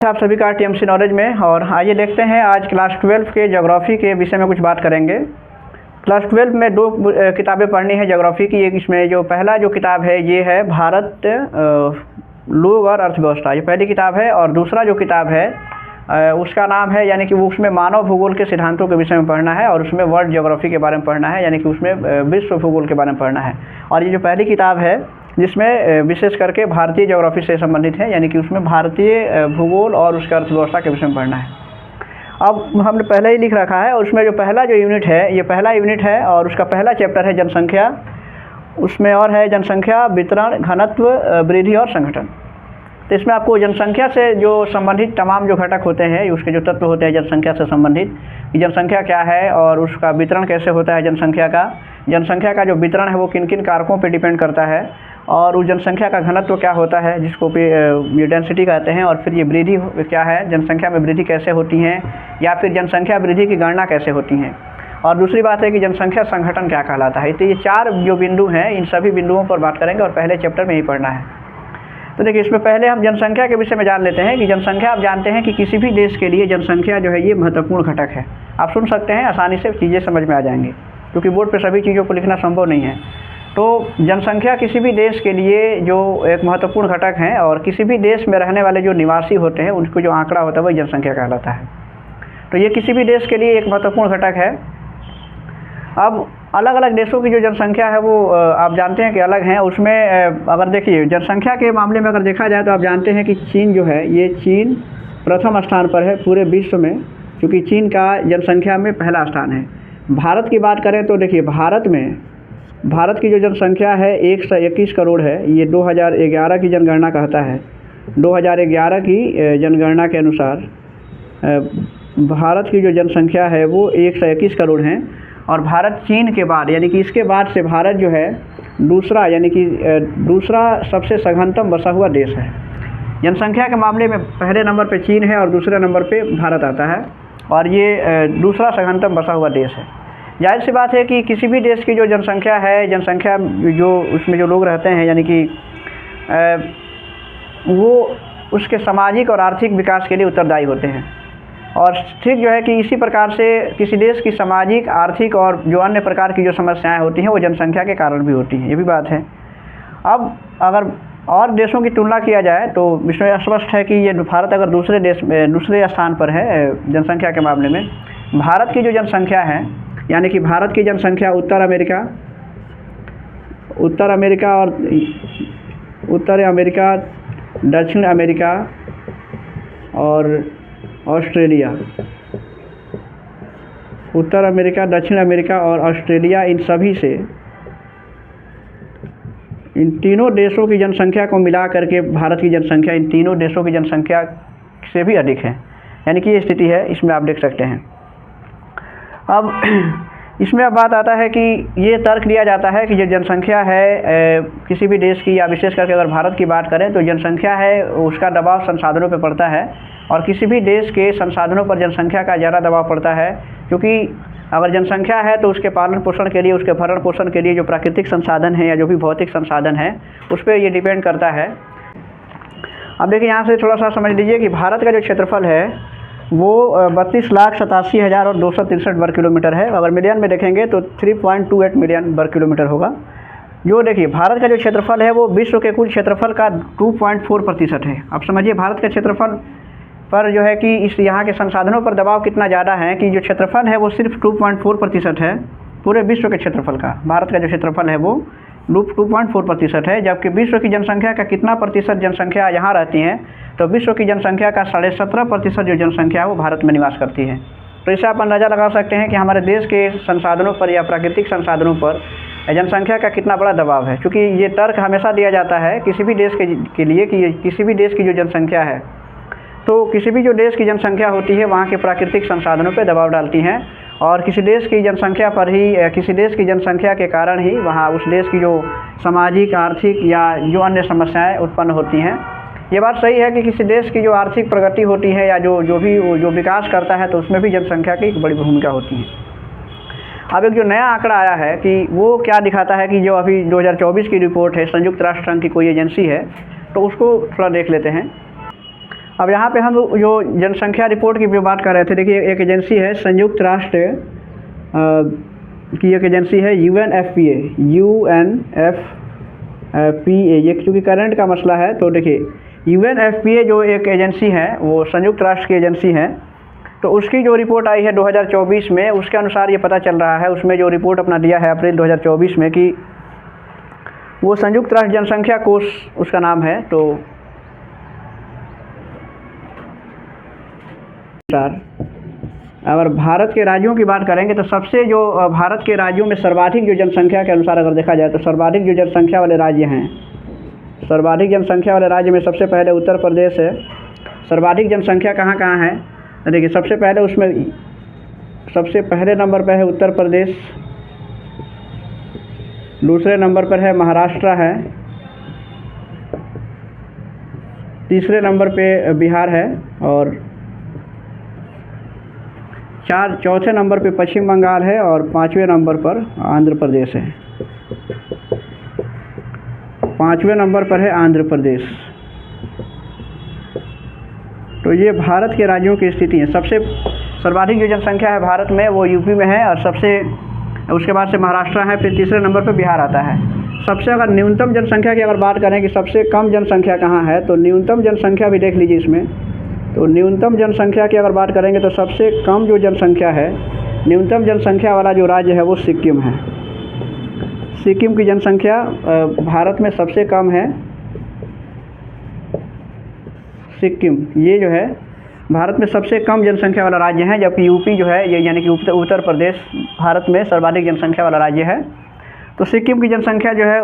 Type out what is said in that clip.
आप सभी का टीएमसी नॉलेज में। और आइए देखते हैं आज क्लास 12 के ज्योग्राफी के विषय में कुछ बात करेंगे। क्लास 12 में दो किताबें पढ़नी है ज्योग्राफी की। एक इसमें जो पहला जो किताब है ये है भारत लोक और अर्थव्यवस्था, ये पहली किताब है। और दूसरा जो किताब है उसका नाम है, यानी कि वो उसमें मानव भूगोल के सिद्धांतों के विषय में पढ़ना है और उसमें वर्ल्ड ज्योग्राफी के बारे में पढ़ना है, यानी कि उसमें विश्व भूगोल के बारे में पढ़ना है। और ये जो पहली किताब है जिसमें विशेष करके भारतीय ज्योग्राफी से संबंधित है, यानी कि उसमें भारतीय भूगोल और उसके अर्थव्यवस्था के विषय में पढ़ना है। अब हमने पहले ही लिख रखा है और उसमें जो पहला जो यूनिट है ये पहला यूनिट है और उसका पहला चैप्टर है जनसंख्या। उसमें और है जनसंख्या, वितरण, घनत्व, वृद्धि और संगठन। तो इसमें आपको जनसंख्या से जो संबंधित तमाम जो घटक होते हैं, उसके जो तत्व होते हैं जनसंख्या से संबंधित, कि जनसंख्या क्या है और उसका वितरण कैसे होता है, जनसंख्या का जो वितरण है वो किन किन कारकों पे डिपेंड करता है, और उस जनसंख्या का घनत्व क्या होता है जिसको ये डेंसिटी कहते हैं, और फिर ये वृद्धि क्या है, जनसंख्या में वृद्धि कैसे होती है, या फिर जनसंख्या वृद्धि की गणना कैसे होती है। और दूसरी बात है कि जनसंख्या संगठन क्या कहलाता है। तो ये चार जो बिंदु हैं इन सभी बिंदुओं पर बात करेंगे और पहले चैप्टर में ही पढ़ना है। तो देखिए इसमें पहले हम जनसंख्या के विषय में जान लेते हैं कि जनसंख्या, आप जानते हैं कि किसी भी देश के लिए जनसंख्या जो है ये महत्वपूर्ण घटक है। आप सुन सकते हैं, आसानी से चीज़ें समझ में आ जाएंगी, क्योंकि बोर्ड पे सभी चीज़ों को लिखना संभव नहीं है। तो जनसंख्या किसी भी देश के लिए जो एक महत्वपूर्ण घटक है, और किसी भी देश में रहने वाले जो निवासी होते हैं उनको जो आंकड़ा होता है वही जनसंख्या कहलाता है। तो ये किसी भी देश के लिए एक महत्वपूर्ण घटक है। अब अलग अलग देशों की जो जनसंख्या है वो आप जानते हैं कि अलग हैं। उसमें अगर देखिए जनसंख्या के मामले में अगर देखा जाए तो आप जानते हैं कि चीन जो है, ये चीन प्रथम स्थान पर है पूरे विश्व में, क्योंकि चीन का जनसंख्या में पहला स्थान है। भारत की बात करें तो देखिए भारत की जो जनसंख्या है 121 करोड़ है। ये 2011 की जनगणना कहता है। 2011 की जनगणना के अनुसार भारत की जो जनसंख्या है वो 121 करोड़ है। और भारत चीन के बाद, यानी कि इसके बाद से भारत जो है दूसरा, यानी कि दूसरा सबसे सघनतम बसा हुआ देश है। जनसंख्या के मामले में पहले नंबर पे चीन है और दूसरे नंबर पे भारत आता है, और ये दूसरा सघनतम बसा हुआ देश है। जाहिर सी बात है कि किसी भी देश की जो जनसंख्या जो उसमें जो लोग रहते हैं, यानी कि वो उसके सामाजिक और आर्थिक विकास के लिए उत्तरदायी होते हैं। और ठीक जो है कि इसी प्रकार से किसी देश की सामाजिक, आर्थिक और जो अन्य प्रकार की जो समस्याएं होती हैं वो जनसंख्या के कारण भी होती हैं, ये भी बात है। अब अगर और देशों की तुलना किया जाए तो इसमें स्पष्ट है कि ये भारत अगर दूसरे स्थान पर है जनसंख्या के मामले में। भारत की जो जनसंख्या है, यानी कि भारत की जनसंख्या उत्तर अमेरिका, दक्षिण अमेरिका और ऑस्ट्रेलिया, उत्तर अमेरिका, दक्षिण अमेरिका और ऑस्ट्रेलिया, इन तीनों देशों की जनसंख्या को मिला करके भारत की जनसंख्या इन तीनों देशों की जनसंख्या से भी अधिक है। यानी कि ये स्थिति है, इसमें आप देख सकते हैं। अब इसमें अब बात आता है कि ये तर्क दिया जाता है कि जो जनसंख्या है किसी भी देश की, या विशेष करके अगर भारत की बात करें तो जनसंख्या है उसका दबाव संसाधनों पर पड़ता है, और किसी भी देश के संसाधनों पर जनसंख्या का ज़्यादा दबाव पड़ता है, क्योंकि अगर जनसंख्या है तो उसके पालन पोषण के लिए, उसके भरण पोषण के लिए जो प्राकृतिक संसाधन है या जो भी भौतिक संसाधन है उस पर ये डिपेंड करता है। अब देखिए यहाँ से थोड़ा सा समझ लीजिए कि भारत का जो क्षेत्रफल है वो 32,87,263 वर्ग किलोमीटर है। अगर मिलियन में देखेंगे तो 3.28 मिलियन वर्ग किलोमीटर होगा। जो देखिए भारत का जो क्षेत्रफल है वो विश्व के कुल क्षेत्रफल का 2.4% है। अब समझिए भारत के क्षेत्रफल पर जो है कि इस यहाँ के संसाधनों पर दबाव कितना ज़्यादा है कि जो क्षेत्रफल है वो सिर्फ 2.4% है पूरे विश्व के क्षेत्रफल का। भारत का जो क्षेत्रफल है वो 2.4% है, जबकि विश्व की जनसंख्या का कितना प्रतिशत जनसंख्या यहाँ रहती है, तो विश्व की जनसंख्या का 17.5% जो जनसंख्या है वो भारत में निवास करती है। तो इससे आप अंदाज़ा लगा सकते हैं कि हमारे देश के संसाधनों पर या प्राकृतिक संसाधनों पर जनसंख्या का कितना बड़ा दबाव है। क्योंकि ये तर्क हमेशा दिया जाता है किसी भी देश के लिए कि किसी भी देश की जो जनसंख्या है, तो किसी भी जो देश की जनसंख्या होती है वहाँ के प्राकृतिक संसाधनों पर दबाव डालती हैं, और किसी देश की जनसंख्या पर ही, किसी देश की जनसंख्या के कारण ही वहाँ उस देश की जो सामाजिक, आर्थिक या जो अन्य समस्याएं उत्पन्न होती हैं। ये बात सही है कि किसी देश की जो आर्थिक प्रगति होती है या जो विकास करता है तो उसमें भी जनसंख्या की एक बड़ी भूमिका होती है। अब एक जो नया आंकड़ा आया है कि वो क्या दिखाता है कि जो अभी 2024 की रिपोर्ट है, संयुक्त राष्ट्र संघ की कोई एजेंसी है, तो उसको थोड़ा देख लेते हैं। अब यहाँ पे हम जो जनसंख्या रिपोर्ट की जो बात कर रहे थे, देखिए एक एजेंसी है संयुक्त राष्ट्र की एक एजेंसी है UNFPA, ये चूँकि करंट का मसला है तो देखिए UNFPA जो एक एजेंसी है वो संयुक्त राष्ट्र की एजेंसी है, तो उसकी जो रिपोर्ट आई है 2024 में, उसके अनुसार ये पता चल रहा है, उसमें जो रिपोर्ट अपना दिया है अप्रैल 2024 में कि वो संयुक्त राष्ट्र जनसंख्या कोष उसका नाम है। तो अगर भारत के राज्यों की बात करेंगे तो सबसे जो भारत के राज्यों में सर्वाधिक जो जनसंख्या के अनुसार अगर देखा जाए तो सर्वाधिक जो जनसंख्या वाले राज्य हैं, सर्वाधिक जनसंख्या वाले राज्य में सबसे पहले उत्तर प्रदेश है। सर्वाधिक जनसंख्या कहाँ कहाँ है, देखिए सबसे पहले उसमें सबसे पहले नंबर पर है उत्तर प्रदेश, दूसरे नंबर पर है महाराष्ट्र है, तीसरे नंबर पे बिहार है और चौथे नंबर पे पश्चिम बंगाल है और पाँचवें नंबर पर आंध्र प्रदेश है। पाँचवें नंबर पर है आंध्र प्रदेश। तो ये भारत के राज्यों की स्थिति है। सबसे सर्वाधिक जो जनसंख्या है भारत में वो यूपी में है और उसके बाद से महाराष्ट्र है, फिर तीसरे नंबर पर बिहार आता है। सबसे अगर न्यूनतम जनसंख्या की अगर बात करें कि सबसे कम जनसंख्या कहाँ है, तो न्यूनतम जनसंख्या भी देख लीजिए इसमें। तो न्यूनतम जनसंख्या की अगर बात करेंगे तो सबसे कम जो जनसंख्या है, न्यूनतम जनसंख्या वाला जो राज्य है वो सिक्किम है। सिक्किम की जनसंख्या भारत में सबसे कम है। सिक्किम ये जो है भारत में सबसे कम जनसंख्या वाला राज्य है, जबकि यूपी जो है ये यानी कि उत्तर प्रदेश भारत में सर्वाधिक जनसंख्या वाला राज्य है। तो सिक्किम की जनसंख्या जो है